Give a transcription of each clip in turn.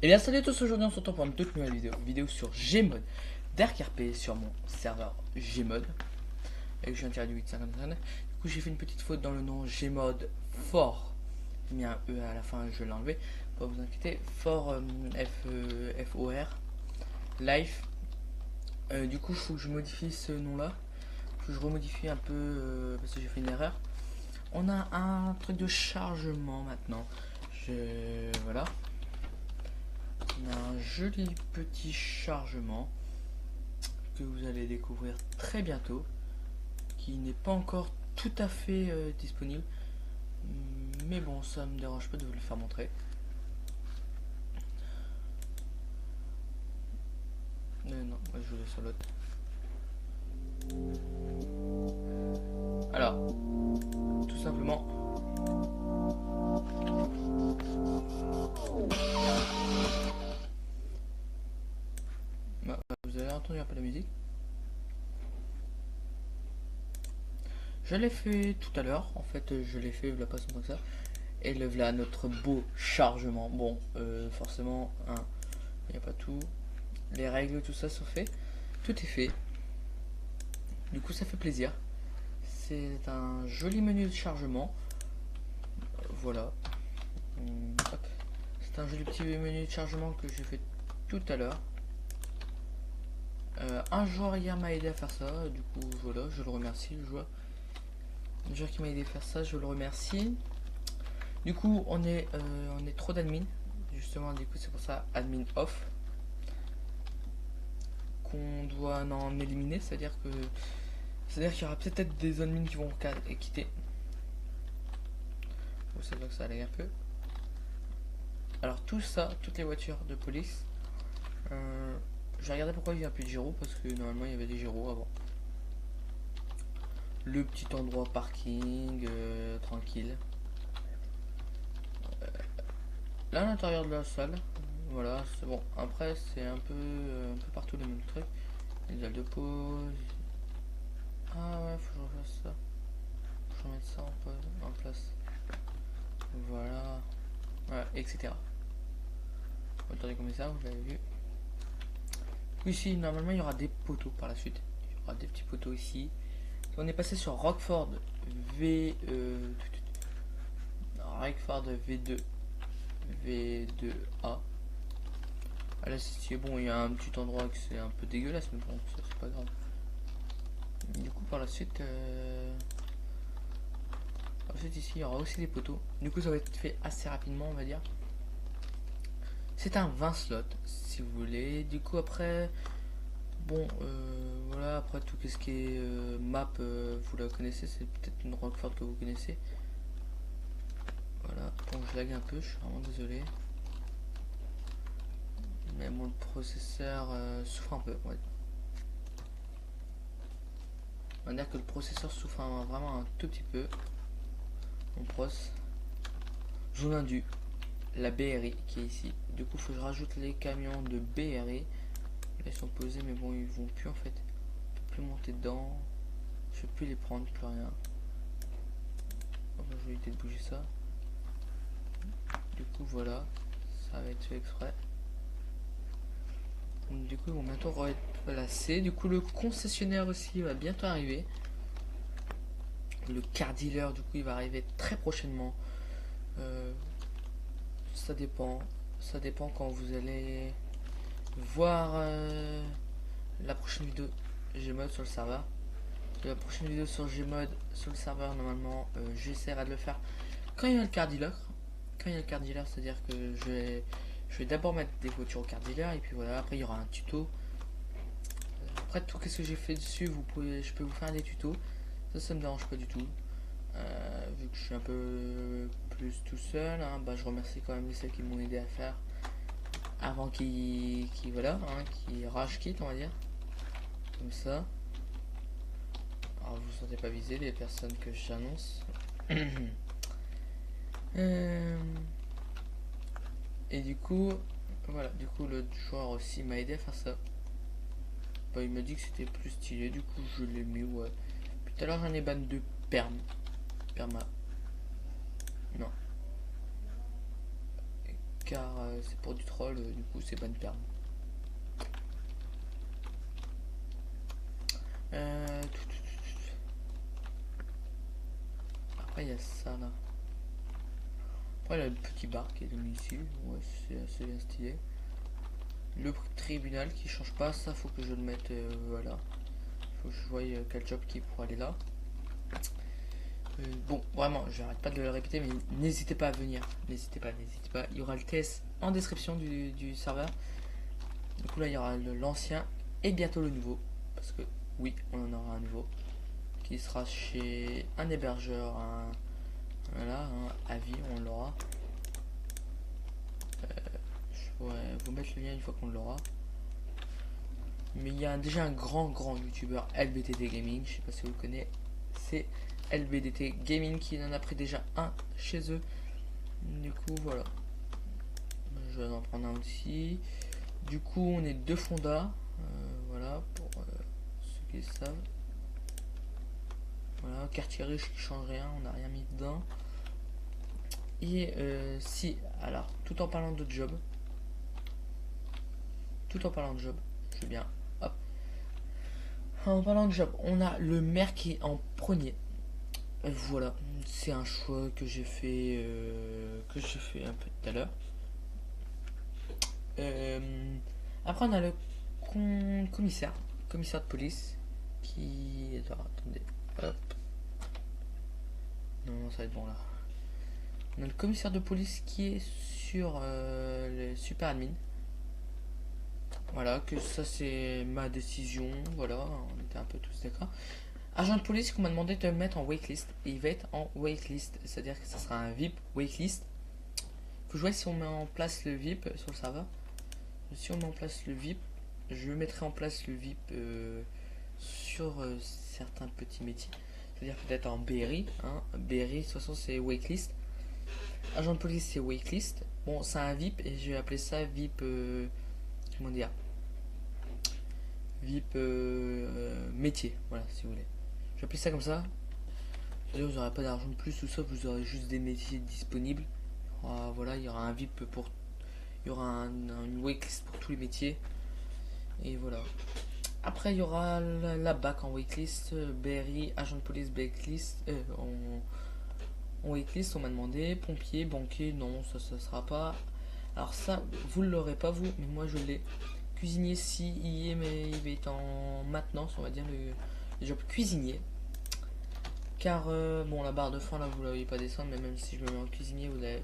Et bien salut à tous, aujourd'hui on se retrouve pour une toute nouvelle vidéo sur Gmod d'RKRP sur mon serveur Gmod. Et je viens de tirer du 8.51. Du coup j'ai fait une petite faute dans le nom Gmod for. J'ai mis un E à la fin, je l'ai enlevé. Pas vous inquiéter. For F-O-R Life. Du coup il faut que je modifie ce nom là. Il faut que je remodifie un peu parce que j'ai fait une erreur. On a un truc de chargement maintenant. Voilà. On a un joli petit chargement que vous allez découvrir très bientôt, qui n'est pas encore tout à fait disponible, mais bon, ça me dérange pas de vous le faire montrer. Non, moi je vais sur l'autre. Alors, tout simplement, vous avez entendu un peu la musique. Je l'ai fait tout à l'heure, en fait je l'ai fait, il n'y a pas si longtemps que ça. Et le voilà notre beau chargement. Bon, forcément, hein, il n'y a pas tout. Les règles, tout ça sont faits. Tout est fait. Du coup, ça fait plaisir. C'est un joli menu de chargement. Voilà. C'est un joli petit menu de chargement que j'ai fait tout à l'heure. Un joueur hier m'a aidé à faire ça. Du coup, voilà, je le remercie, le joueur. Le joueur qui m'a aidé à faire ça, je le remercie. Du coup, on est trop d'admin. Justement, du coup, c'est pour ça, admin off. Qu'on doit en éliminer. C'est-à-dire qu'il y aura peut-être des admins qui vont quitter. Bon, c'est vrai que ça allait un peu. Alors tout ça, toutes les voitures de police, j'ai regardé pourquoi il n'y a plus de gyros, parce que normalement il y avait des gyros avant. Le petit endroit parking, tranquille. Là à l'intérieur de la salle, voilà, c'est bon. Après c'est un peu partout le même truc. Les dalles de pause. Ah ouais, faut que je refasse ça. Faut que je remette ça en place. Voilà. Voilà, etc. Attendez comme ça, vous l'avez vu. Ici, normalement, il y aura des poteaux par la suite. Il y aura des petits poteaux ici. On est passé sur Rockford Rockford V2 V2A. Ah, là, c'est bon, il y a un petit endroit que c'est un peu dégueulasse, mais bon, ça c'est pas grave. Du coup, par la suite, ici, il y aura aussi des poteaux. Du coup, ça va être fait assez rapidement, on va dire. C'est un 20 slots, si vous voulez. Du coup, après, bon, voilà, après tout ce qui est map, vous la connaissez, c'est peut-être une Rockford que vous connaissez. Voilà, bon, je lag un peu, je suis vraiment désolé. Mais bon, le processeur souffre un peu, ouais. On va dire que le processeur souffre vraiment un tout petit peu. Mon pros. Je vous l'indu la BRI qui est ici. Du coup, il faut que je rajoute les camions de BRI. Là, ils sont posés, mais bon, ils vont plus en fait. Je peux plus monter dedans. Je peux plus les prendre, plus rien. Enfin, je vais éviter de bouger ça. Du coup, voilà. Ça va être fait exprès. Donc, du coup, ils vont bientôt être placés. Du coup, le concessionnaire aussi va bientôt arriver. Le car dealer, du coup, il va arriver très prochainement. Euh, ça dépend. Ça dépend quand vous allez voir la prochaine vidéo Gmod sur le serveur. La prochaine vidéo sur Gmod sur le serveur, normalement, j'essaierai de le faire quand il y a le car dealer. Quand il y a le car dealer, c'est-à-dire que je vais d'abord mettre des voitures au car dealer et puis voilà, après il y aura un tuto. Après tout ce que j'ai fait dessus, je peux vous faire des tutos. Ça me dérange pas du tout. Vu que je suis un peu plus tout seul, hein, bah, je remercie quand même celles qui m'ont aidé à faire avant voilà, hein, qui rage quitte, on va dire. Comme ça. Alors vous ne sentez pas visé les personnes que j'annonce. Et du coup, voilà, du coup le joueur aussi m'a aidé à faire ça. Bah, il m'a dit que c'était plus stylé, du coup je l'ai mis, ouais. Puis tout à l'heure j'en ai ban de perma. Non. car c'est pour du troll, du coup c'est bonne perme. Après il y a ça là. Après il y a le petit bar qui est donné ici, ouais c'est assez bien stylé. Le tribunal qui change pas, ça faut que je le mette, voilà. Faut que je voie quel job qui pourrait aller là. Bon, vraiment, j'arrête pas de le répéter, mais n'hésitez pas à venir. N'hésitez pas. Il y aura le TS en description du serveur. Du coup, là, il y aura l'ancien et bientôt le nouveau. Parce que, oui, on en aura un nouveau. Qui sera chez un hébergeur. Voilà, à vie, on l'aura. Je pourrais vous mettre le lien une fois qu'on l'aura. Mais il y a déjà un grand youtubeur, LBDT Gaming. Je sais pas si vous le connaissez. C'est LBDT Gaming qui en a pris déjà un chez eux. Du coup, voilà. Je vais en prendre un aussi. Du coup, on est deux fondas. Voilà, pour ceux qui le savent. Voilà, quartier riche qui change rien, on n'a rien mis dedans. Et si, alors, tout en parlant de job. Je vais bien. Hop. En parlant de job, on a le maire qui est en premier. Voilà, c'est un choix que j'ai fait un peu tout à l'heure. Après on a le commissaire de police qui... attendez, hop. Non, ça va être bon là. On a le commissaire de police qui est sur le super admin. Voilà, que ça c'est ma décision, voilà, on était un peu tous d'accord. Agent de police qu'on m'a demandé de le mettre en waitlist, et il va être en waitlist, c'est-à-dire que ça sera un VIP waitlist. Faut jouer si on met en place le VIP sur le serveur. Si on met en place le VIP, je mettrai en place le VIP sur certains petits métiers. C'est-à-dire peut-être en BRI. Hein. BRI, de toute façon, c'est waitlist. Agent de police, c'est waitlist. Bon, c'est un VIP et je vais appeler ça VIP. Comment dire, VIP métier. Voilà, si vous voulez. Je vais appeler ça comme ça. C'est-à-dire, vous n'aurez pas d'argent de plus ou ça, vous aurez juste des métiers disponibles. Voilà, il y aura un VIP pour. Il y aura une waitlist pour tous les métiers. Et voilà. Après, il y aura la BAC en waitlist, BRI, agent de police, waitlist. En waitlist, on m'a demandé, pompier, banquier, non, ça sera pas. Alors ça, vous ne l'aurez pas vous, mais moi je l'ai. Cuisinier, si, il est, mais il est en maintenance, on va dire, le job cuisinier. Car, bon, la barre de fin, là, vous ne la voyez pas descendre, mais même si je me mets en cuisinier, vous ne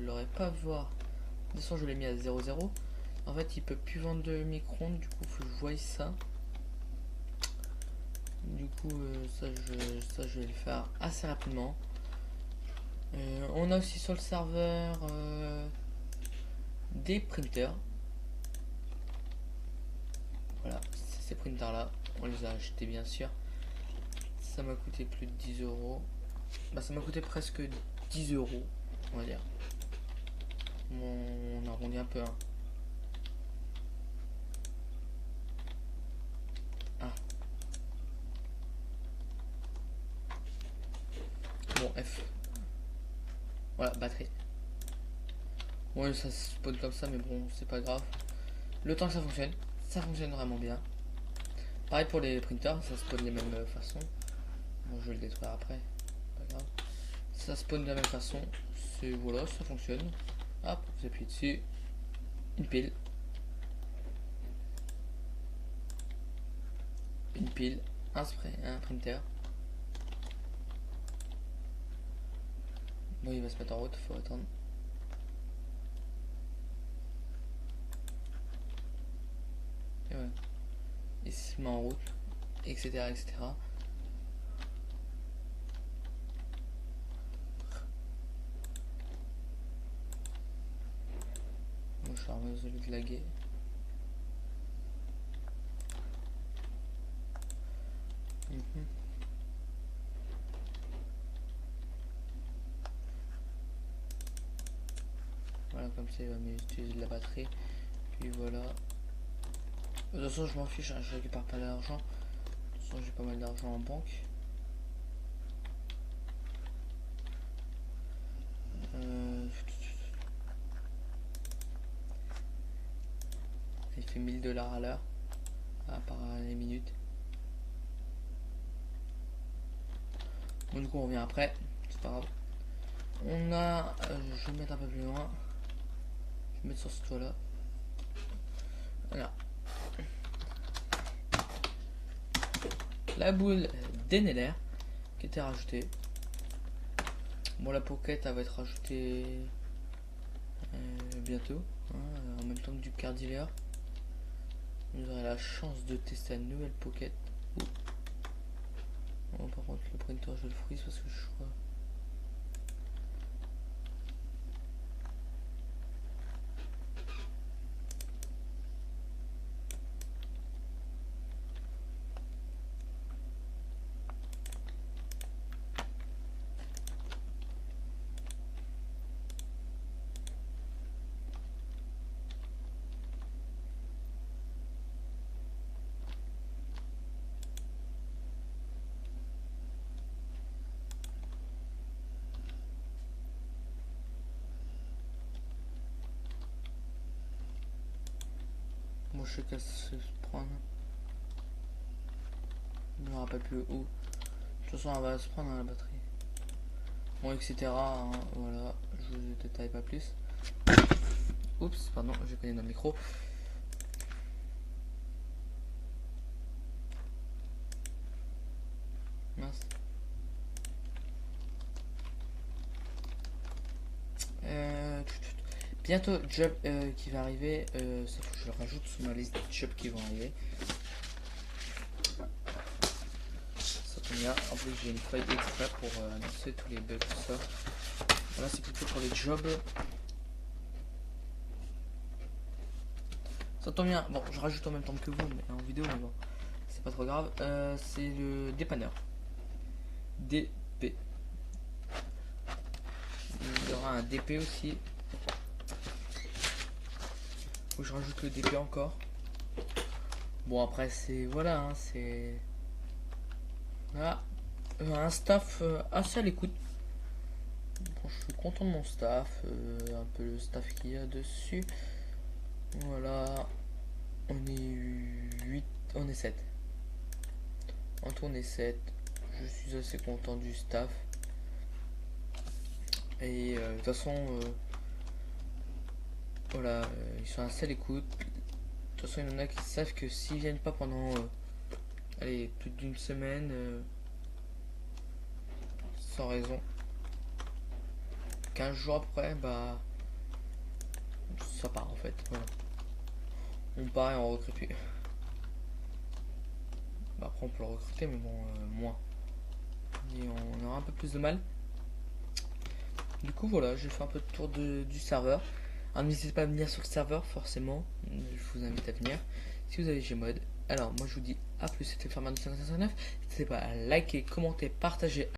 l'aurez pas voir. De toute façon, je l'ai mis à 0,0. En fait, il peut plus vendre de micro-ondes, du coup, faut que je voie ça. Du coup, ça, je vais le faire assez rapidement. On a aussi sur le serveur des printers. Voilà, ces printers là, on les a achetés bien sûr. Ça m'a coûté plus de 10 euros. Bah, ça m'a coûté presque 10 euros, on va dire. On arrondit un peu. Hein. Ah. Bon, F. Voilà, batterie. Ouais, ça se spawn comme ça, mais bon, c'est pas grave. Le temps que ça fonctionne vraiment bien. Pareil pour les printers, ça spawn de la même façon. Bon, je vais le détruire après, pas grave. Ça spawn de la même façon. C'est voilà, ça fonctionne. Hop, vous appuyez dessus. Une pile. Une pile, un spray, un printer. Bon, il va se mettre en route, faut attendre. Et ouais. Il se met en route, etc. etc. Moi, je suis résolu de laguer. Voilà, comme ça il va m'utiliser de la batterie. Puis voilà. De toute façon, je m'en fiche, hein, je récupère pas d'argent. De toute façon, j'ai pas mal d'argent en banque. Il fait 1000 $ à l'heure. Par les minutes. Bon, du coup, on revient après. C'est pas grave. On a. Je vais me mettre un peu plus loin. Je vais me mettre sur ce toit là. Voilà. La boule d'Enneler qui était rajoutée. Bon, la pocket elle va être rajoutée bientôt. Hein, en même temps que du car dealer. Vous aurez la chance de tester la nouvelle pocket. Bon, par contre, le printer je le freeze parce que je crois. Bon, je sais qu'elle se prendre. Je me rappelle plus où. De toute façon, elle va se prendre la batterie. Bon, etc. Hein, voilà, je vous détaille pas plus. Oups, pardon, j'ai connu dans le micro. Mince. Bientôt job qui va arriver. Ça faut que je le rajoute sur ma liste de jobs qui vont arriver. Ça tombe bien. En plus j'ai une feuille extra pour annoncer tous les bugs tout ça. Voilà, c'est plutôt pour les jobs. Ça tombe bien. Bon, je rajoute en même temps que vous mais en vidéo, mais bon, c'est pas trop grave. C'est le dépanneur. DP. Il y aura un DP aussi. Faut que je rajoute le DP encore. Bon après c'est voilà hein, c'est voilà. Un staff assez à l'écoute. Bon, je suis content de mon staff, un peu le staff qu'il y a dessus. Voilà, on est 8, on est 7. En tout on est 7. Je suis assez content du staff. Et de toute façon voilà, ils sont assez à l'écoute. De toute façon il y en a qui savent que s'ils viennent pas pendant allez, plus d'une semaine sans raison, 15 jours après, bah ça part en fait. Voilà. On part et on recrute plus. Bah, après on peut le recruter mais bon moins. Et on aura un peu plus de mal. Du coup voilà, j'ai fait un peu de tour du serveur. Alors n'hésitez pas à venir sur le serveur forcément. Je vous invite à venir. Si vous avez Gmod. Alors moi je vous dis à plus, c'était Farmer 259. N'hésitez pas à liker, commenter, partager.